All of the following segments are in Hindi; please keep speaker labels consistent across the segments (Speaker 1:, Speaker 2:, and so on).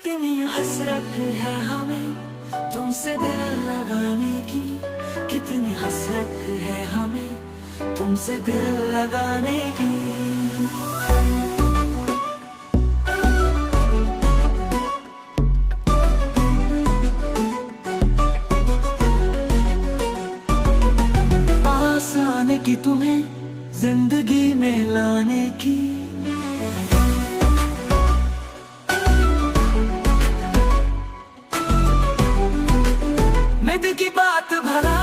Speaker 1: कितनी हसरत है हमें तुमसे दिल लगाने की, कितनी हसरत है हमें तुमसे दिल लगाने की। पास आने की तुम्हें जिंदगी में लाने की, मैं दिल की बात भला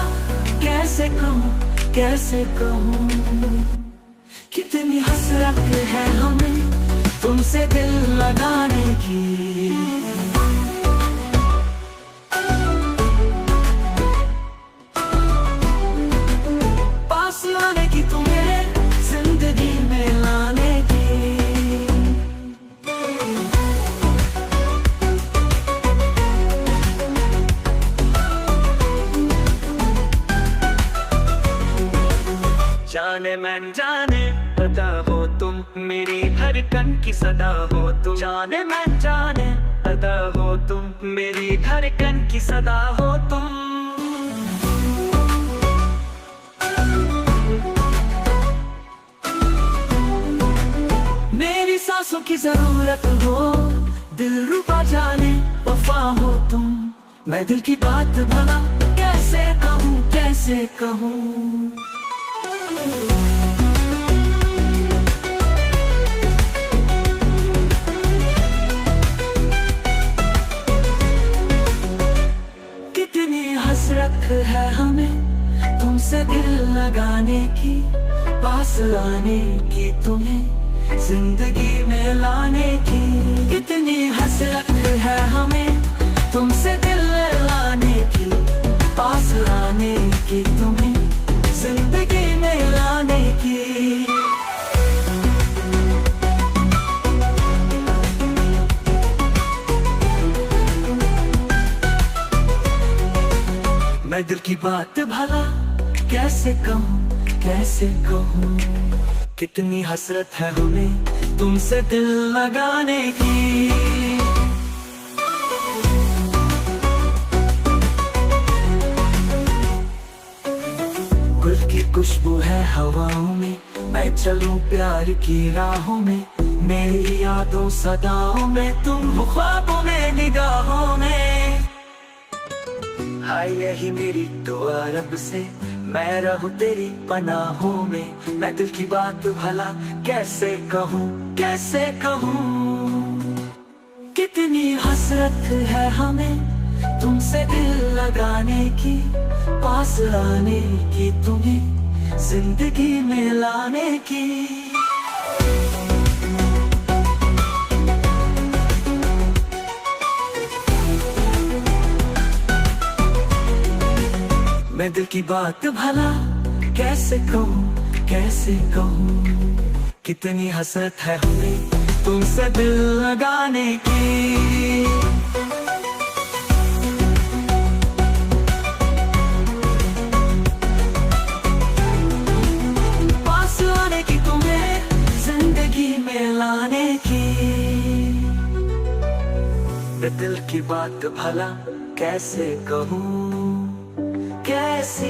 Speaker 1: कैसे कहूँ, कैसे कहूँ। कितनी हसरत है हमें तुमसे दिल लगाने की। पास आने की तुम्हें जिंदगी में लाने की। जाने मन जाने पता हो तुम, मेरी धड़कन की सदा हो तुम। जाने मन जाने पता हो तुम, मेरी धड़कन की सदा हो तुम। मेरी सांसों की जरूरत हो, दिल रुबा जाने वफा हो तुम। मैं दिल की बात भला कैसे कहूँ, कैसे कहूँ। कितनी हसरत है हमें तुमसे दिल लगाने की, पास लाने की तुम्हें जिंदगी में लाने की। कितनी हसरत है हमें तुमसे दिल लगाने की, पास लाने की तुम्हें जिंदगी में लाने की। मैं दिल की बात भला कैसे कहूँ, कैसे कहूँ। कितनी हसरत है हमें तुमसे दिल लगाने की। गुल की खुशबू है हवाओं में, मैं चलूं प्यार की राहों में। मेरी यादों सदाओं में, तुम हो ख्वाबों में निगाहों में। हाय यही मेरी दुआ रब से, मैं रहूं तेरी पनाहों में। मैं दिल की बात भला कैसे कहूँ, कैसे कहूँ। कितनी हसरत है हमें तुमसे दिल लगाने की, पास लाने की तुम्हें जिंदगी में लाने की। मैं दिल की बात भला कैसे कहूँ, कैसे कहूँ। कितनी हसरत है हमें तुमसे दिल लगाने की। पास आने की तुम्हें जिंदगी में लाने की। मैं दिल की बात भला कैसे कहूँ, कैसी